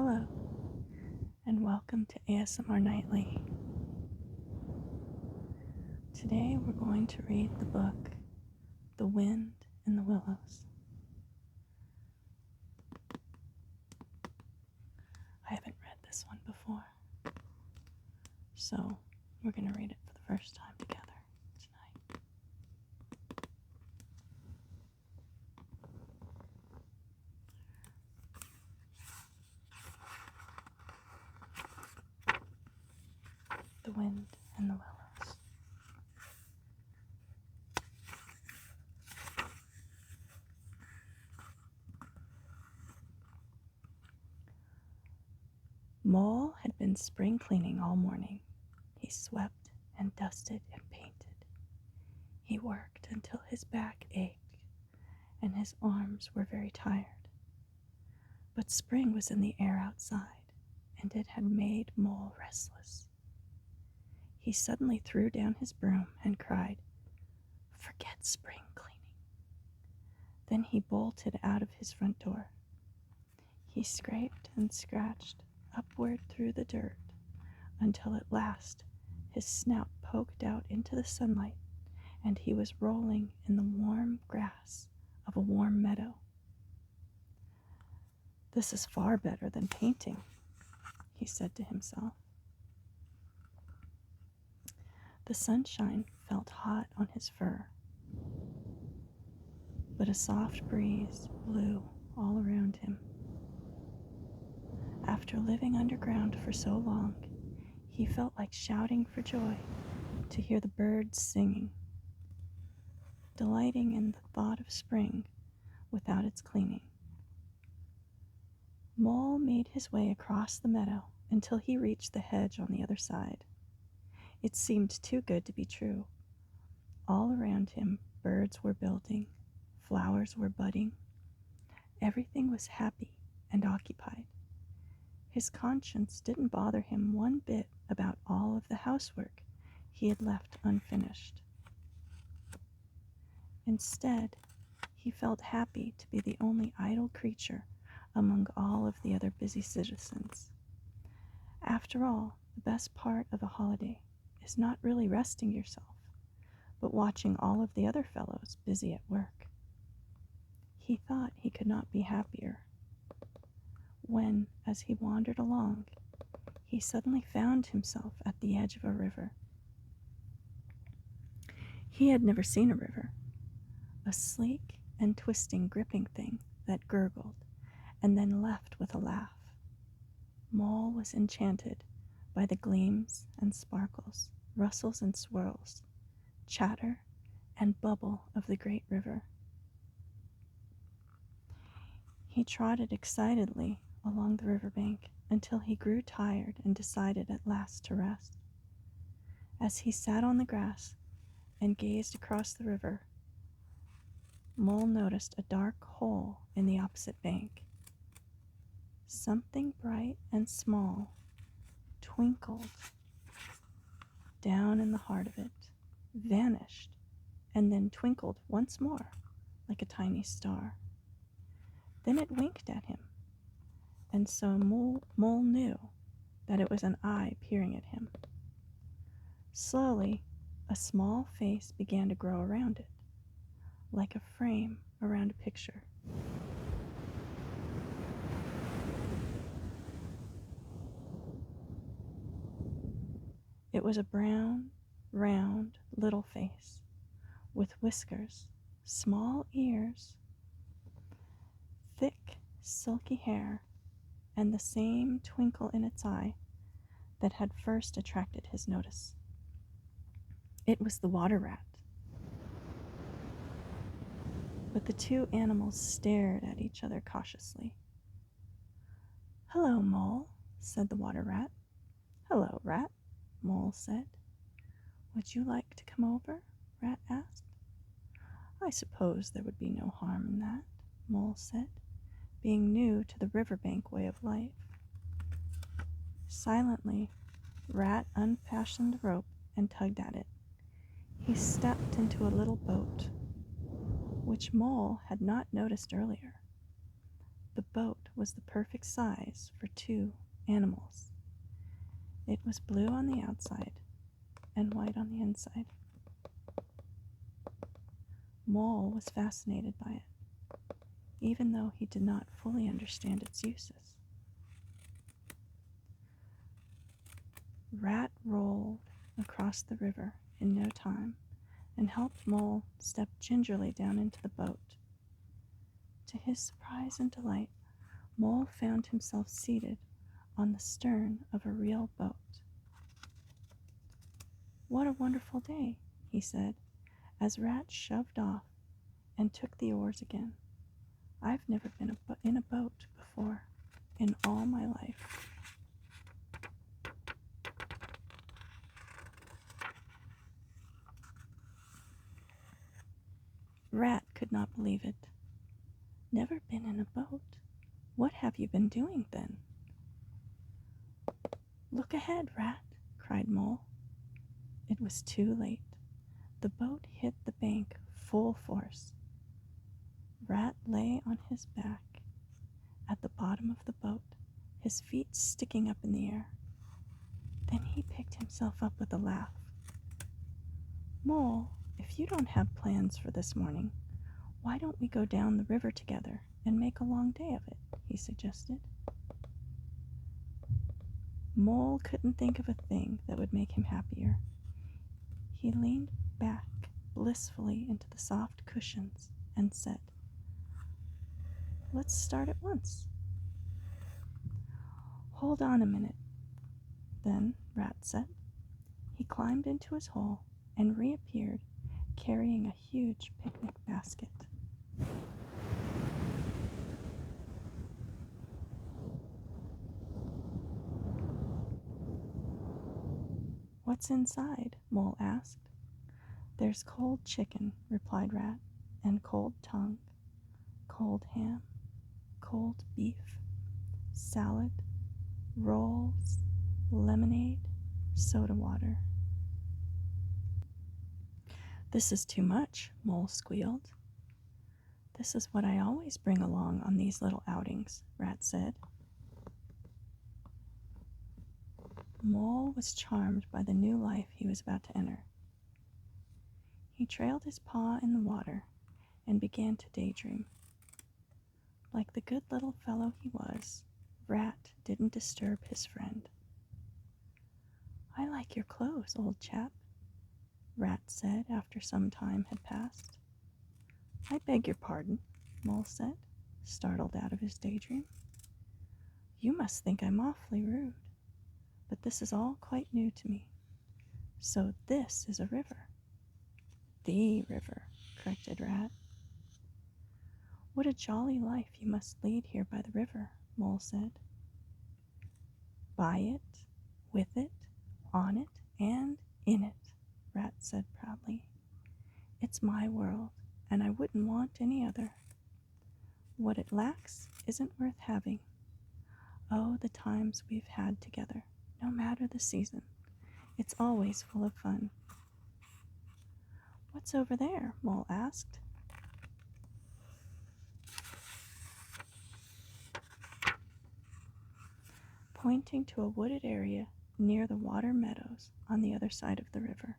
Hello, and welcome to ASMR Nightly. Today we're going to read the book, The Wind in the Willows. I haven't read this one before, so we're going to read it for the first time together tonight. The Wind in the Willows. Mole had been spring cleaning all morning. He swept and dusted and painted. He worked until his back ached and his arms were very tired. But spring was in the air outside, and it had made Mole restless. He suddenly threw down his broom and cried, "Forget spring cleaning." Then he bolted out of his front door. He scraped and scratched upward through the dirt until at last his snout poked out into the sunlight and he was rolling in the warm grass of a warm meadow. "This is far better than painting," he said to himself. The sunshine felt hot on his fur, but a soft breeze blew all around him. After living underground for so long, he felt like shouting for joy to hear the birds singing, delighting in the thought of spring without its cleaning. Mole made his way across the meadow until he reached the hedge on the other side. It seemed too good to be true. All around him, birds were building, flowers were budding. Everything was happy and occupied. His conscience didn't bother him one bit about all of the housework he had left unfinished. Instead, he felt happy to be the only idle creature among all of the other busy citizens. After all, the best part of a holiday is not really resting yourself, but watching all of the other fellows busy at work. He thought he could not be happier when, as he wandered along, he suddenly found himself at the edge of a river. He had never seen a river, a sleek and twisting gripping thing that gurgled and then left with a laugh. Mole was enchanted by the gleams and sparkles, rustles and swirls, chatter and bubble of the great river. He trotted excitedly along the riverbank until he grew tired and decided at last to rest. As he sat on the grass and gazed across the river, Mole noticed a dark hole in the opposite bank. Something bright and small twinkled down in the heart of it, vanished, and then twinkled once more like a tiny star. Then it winked at him, and so Mole knew that it was an eye peering at him. Slowly, a small face began to grow around it, like a frame around a picture. It was a brown, round, little face, with whiskers, small ears, thick, silky hair, and the same twinkle in its eye that had first attracted his notice. It was the water rat. But the two animals stared at each other cautiously. "Hello, Mole," said the water rat. "Hello, Rat," Mole said. "Would you like to come over?" Rat asked. "I suppose there would be no harm in that," Mole said, being new to the riverbank way of life. Silently, Rat unfastened the rope and tugged at it. He stepped into a little boat, which Mole had not noticed earlier. The boat was the perfect size for 2 animals. It was blue on the outside and white on the inside. Mole was fascinated by it, even though he did not fully understand its uses. Rat rolled across the river in no time and helped Mole step gingerly down into the boat. To his surprise and delight, Mole found himself seated on the stern of a real boat. "What a wonderful day," he said, as Rat shoved off and took the oars again. "I've never been in a boat before in all my life." Rat could not believe it. "Never been in a boat? What have you been doing then?" "Look ahead, Rat," cried Mole. It was too late. The boat hit the bank full force. Rat lay on his back at the bottom of the boat, his feet sticking up in the air. Then he picked himself up with a laugh. "Mole, if you don't have plans for this morning, why don't we go down the river together and make a long day of it?" he suggested. Mole couldn't think of a thing that would make him happier. He leaned back blissfully into the soft cushions and said, "Let's start at once." "Hold on a minute," then Rat said. He climbed into his hole and reappeared carrying a huge picnic basket. "What's inside?" Mole asked. "There's cold chicken," replied Rat, "and cold tongue, cold ham, cold beef, salad, rolls, lemonade, soda water." "This is too much," Mole squealed. "This is what I always bring along on these little outings," Rat said. Mole was charmed by the new life he was about to enter. He trailed his paw in the water and began to daydream. Like the good little fellow he was, Rat didn't disturb his friend. "I like your clothes, old chap," Rat said after some time had passed. "I beg your pardon," Mole said, startled out of his daydream. "You must think I'm awfully rude, but this is all quite new to me. So this is a river." "The river," corrected Rat. "What a jolly life you must lead here by the river," Mole said. "By it, with it, on it, and in it," Rat said proudly. "It's my world, and I wouldn't want any other. What it lacks isn't worth having. Oh, the times we've had together, no matter the season. It's always full of fun." "What's over there?" Mole asked. Pointing to a wooded area near the water meadows on the other side of the river.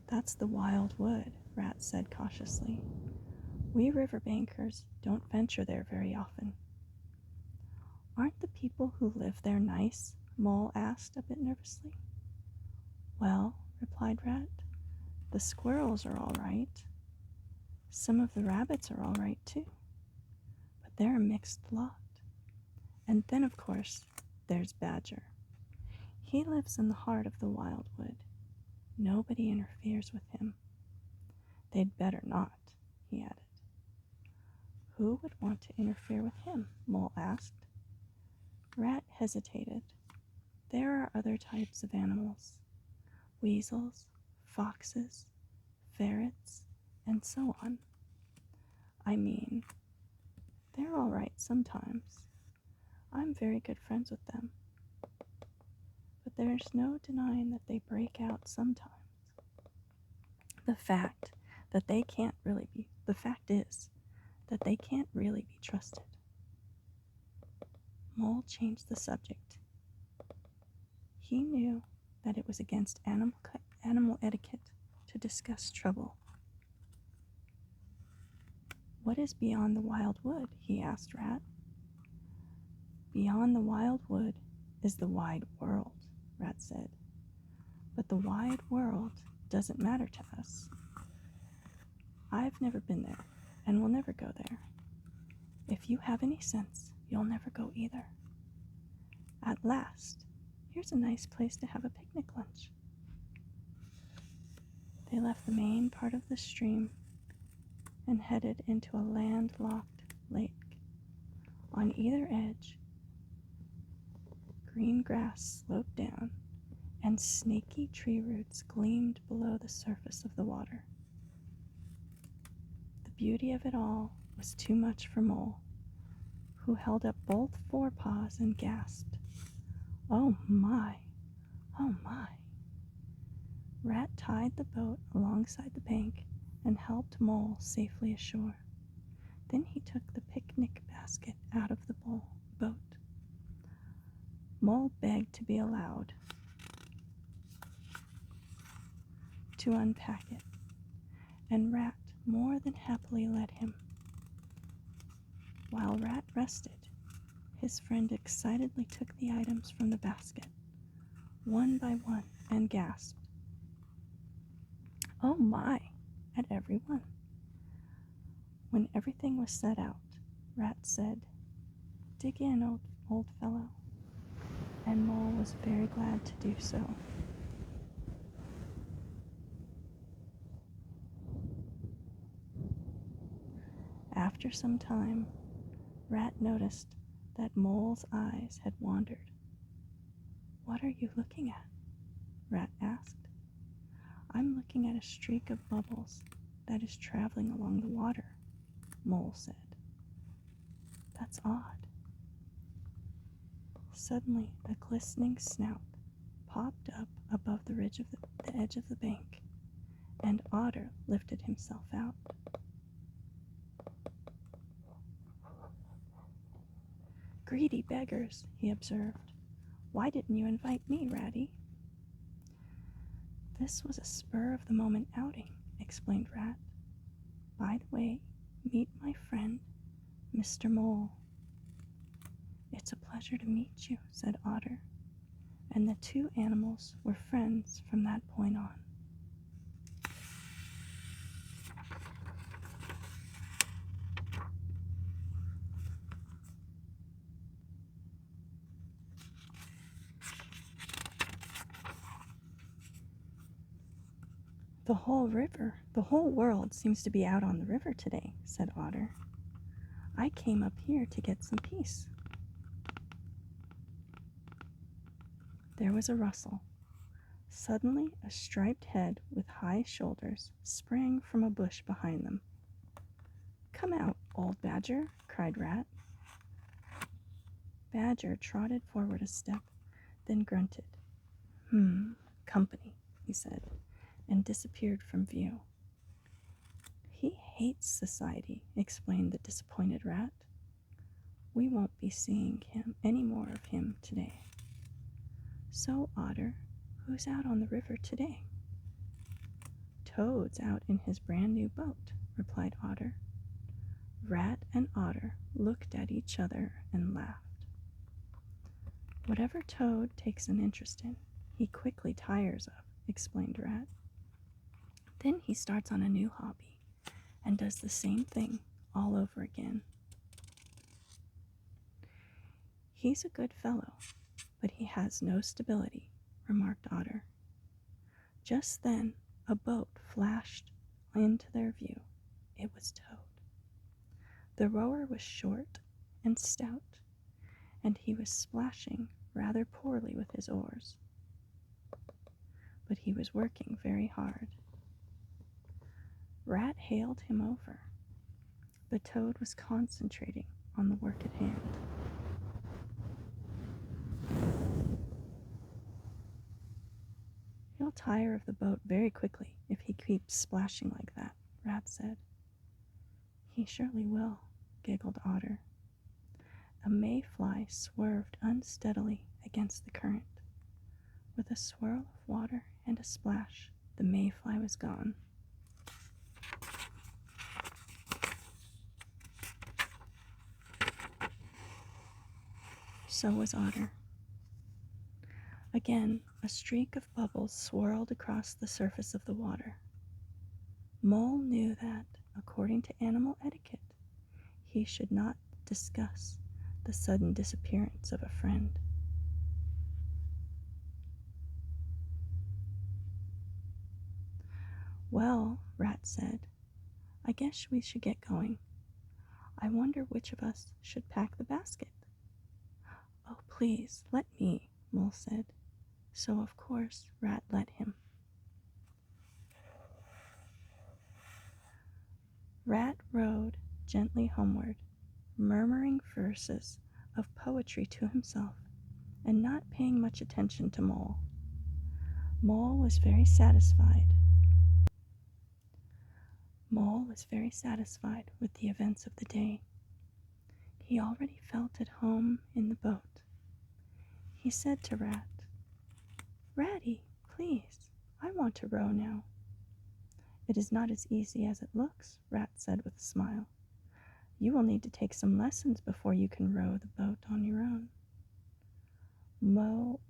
"That's the wild wood," Rat said cautiously. "We riverbankers don't venture there very often." "Aren't the people who live there nice?" Mole asked a bit nervously. "Well," replied Rat, "the squirrels are all right. Some of the rabbits are all right too. But they're a mixed lot. And then, of course, there's Badger. He lives in the heart of the wildwood. Nobody interferes with him. They'd better not," he added. "Who would want to interfere with him?" Mole asked. Rat hesitated. "There are other types of animals. Weasels, foxes, ferrets, and so on. I mean, they're all right sometimes. I'm very good friends with them. But there's no denying that they break out sometimes. The fact is that they can't really be trusted. Mole changed the subject. He knew that it was against animal etiquette to discuss trouble. "What is beyond the wild wood?" he asked Rat. "Beyond the wild wood is the wide world," Rat said. "But the wide world doesn't matter to us. I've never been there and will never go there. If you have any sense, you'll never go either. At last, here's a nice place to have a picnic lunch." They left the main part of the stream and headed into a landlocked lake. On either edge, green grass sloped down, and snaky tree roots gleamed below the surface of the water. The beauty of it all was too much for Mole, who held up both forepaws and gasped, "Oh my! Oh my!" Rat tied the boat alongside the bank and helped Mole safely ashore. Then he took the picnic basket out of the boat. Mole begged to be allowed to unpack it, and Rat more than happily let him. While Rat rested, his friend excitedly took the items from the basket, one by one, and gasped, "Oh my!" at every one. When everything was set out, Rat said, "Dig in, old fellow," and Mole was very glad to do so. After some time, Rat noticed that Mole's eyes had wandered. "What are you looking at?" Rat asked. "I'm looking at a streak of bubbles that is traveling along the water," Mole said. "That's odd." Suddenly, a glistening snout popped up above the edge of the bank, and Otter lifted himself out. "Greedy beggars," he observed. "Why didn't you invite me, Ratty?" "This was a spur-of-the-moment outing," explained Rat. "By the way, meet my friend, Mr. Mole." "It's a pleasure to meet you," said Otter, and the two animals were friends from that point on. The whole world seems to be out on the river today," said Otter. "I came up here to get some peace." There was a rustle. Suddenly, a striped head with high shoulders sprang from a bush behind them. "Come out, old Badger," cried Rat. Badger trotted forward a step, then grunted. Company," he said, and disappeared from view. "He hates society," explained the disappointed Rat. "We won't be seeing any more of him today." "So, Otter, who's out on the river today?" "Toad's out in his brand new boat," replied Otter. Rat and Otter looked at each other and laughed. "Whatever Toad takes an interest in, he quickly tires of," explained Rat. "Then he starts on a new hobby and does the same thing all over again." "He's a good fellow, but he has no stability," remarked Otter. Just then, a boat flashed into their view. It was Toad. The rower was short and stout, and he was splashing rather poorly with his oars. But he was working very hard. Rat hailed him over, but Toad was concentrating on the work at hand. "He'll tire of the boat very quickly if he keeps splashing like that," Rat said. He surely will, giggled Otter. A mayfly swerved unsteadily against the current. With a swirl of water and a splash, the mayfly was gone. So was Otter. Again, a streak of bubbles swirled across the surface of the water. Mole knew that, according to animal etiquette, he should not discuss the sudden disappearance of a friend. Well, Rat said, I guess we should get going. I wonder which of us should pack the basket. Oh, please, let me, Mole said. So, of course, Rat let him. Rat rode gently homeward, murmuring verses of poetry to himself and not paying much attention to Mole. Mole was very satisfied. Mole was very satisfied with the events of the day. He already felt at home in the boat. He said to Rat, Ratty, please, I want to row now. It is not as easy as it looks, Rat said with a smile. You will need to take some lessons before you can row the boat on your own. Mole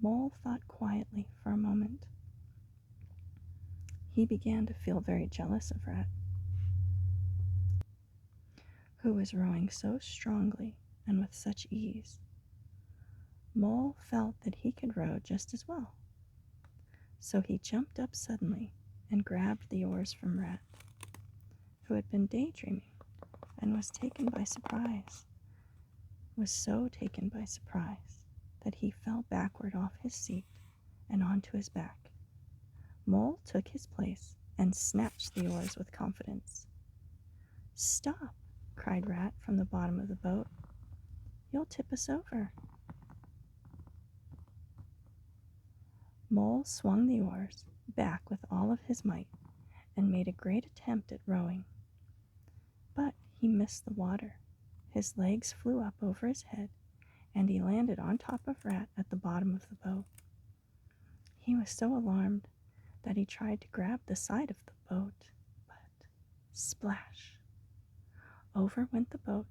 thought quietly for a moment. He began to feel very jealous of Rat, who was rowing so strongly and with such ease. Mole felt that he could row just as well. So he jumped up suddenly and grabbed the oars from Rat, who had been daydreaming and was so taken by surprise that he fell backward off his seat and onto his back. Mole took his place and snatched the oars with confidence. Stop, cried Rat from the bottom of the boat. You'll tip us over. Mole swung the oars back with all of his might and made a great attempt at rowing. But he missed the water. His legs flew up over his head, and he landed on top of Rat at the bottom of the boat. He was so alarmed that he tried to grab the side of the boat, but splash! Over went the boat,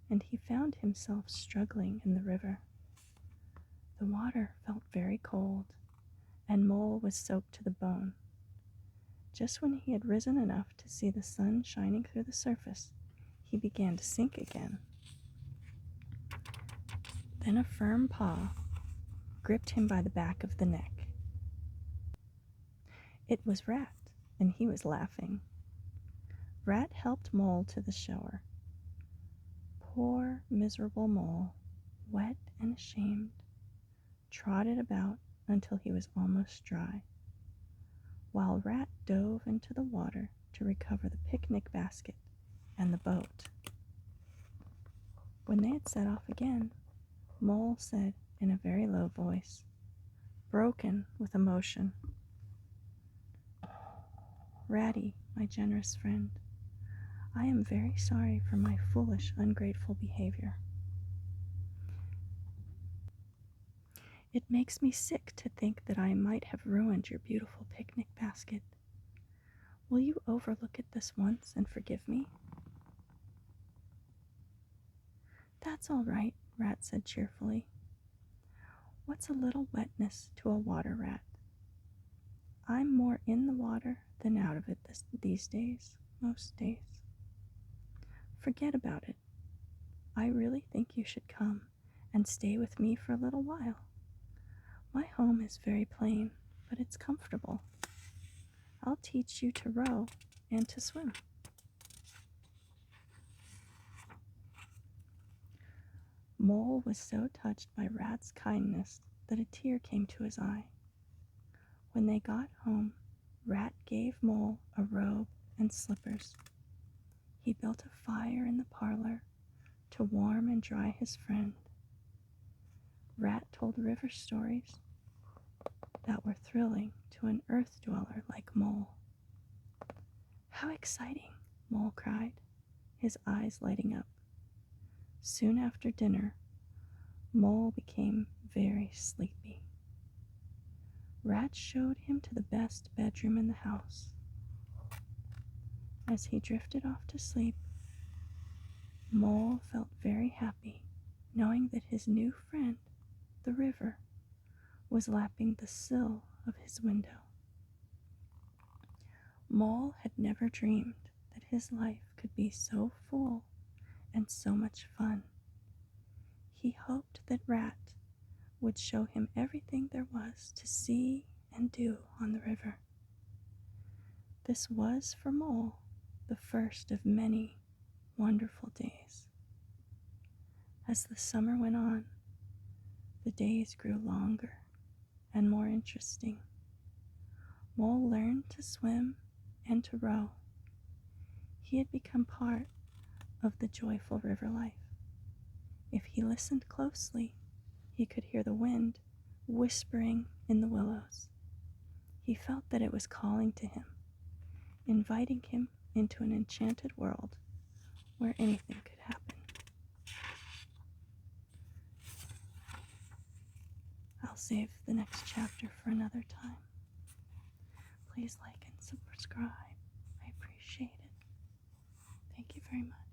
and he found himself struggling in the river. The water felt very cold, and Mole was soaked to the bone. Just when he had risen enough to see the sun shining through the surface, he began to sink again. Then a firm paw gripped him by the back of the neck. It was Rat, and he was laughing. Rat helped Mole to the shore. Poor, miserable Mole, wet and ashamed, trotted about until he was almost dry, while Rat dove into the water to recover the picnic basket and the boat. When they had set off again, Mole said in a very low voice, broken with emotion, Ratty, my generous friend, I am very sorry for my foolish, ungrateful behavior. It makes me sick to think that I might have ruined your beautiful picnic basket. Will you overlook it this once and forgive me? That's all right, Rat said cheerfully. What's a little wetness to a water rat? I'm more in the water than out of it these days, most days. Forget about it. I really think you should come and stay with me for a little while. My home is very plain, but it's comfortable. I'll teach you to row and to swim. Mole was so touched by Rat's kindness that a tear came to his eye. When they got home, Rat gave Mole a robe and slippers. He built a fire in the parlor to warm and dry his friend. Rat told river stories that were thrilling to an earth dweller like Mole. How exciting, Mole cried. his eyes lighting up. Soon after dinner, Mole became very sleepy. Rat showed him to the best bedroom in the house. As he drifted off to sleep, Mole felt very happy, knowing that his new friend, the river, was lapping the sill of his window. Mole had never dreamed that his life could be so full and so much fun. He hoped that Rat would show him everything there was to see and do on the river. This was for Mole the first of many wonderful days. As the summer went on, the days grew longer and more interesting. Mole learned to swim and to row. He had become part of the joyful river life. If he listened closely, he could hear the wind whispering in the willows. He felt that it was calling to him, inviting him into an enchanted world where anything could happen. I'll save the next chapter for another time. Please like and subscribe. I appreciate it. Thank you very much.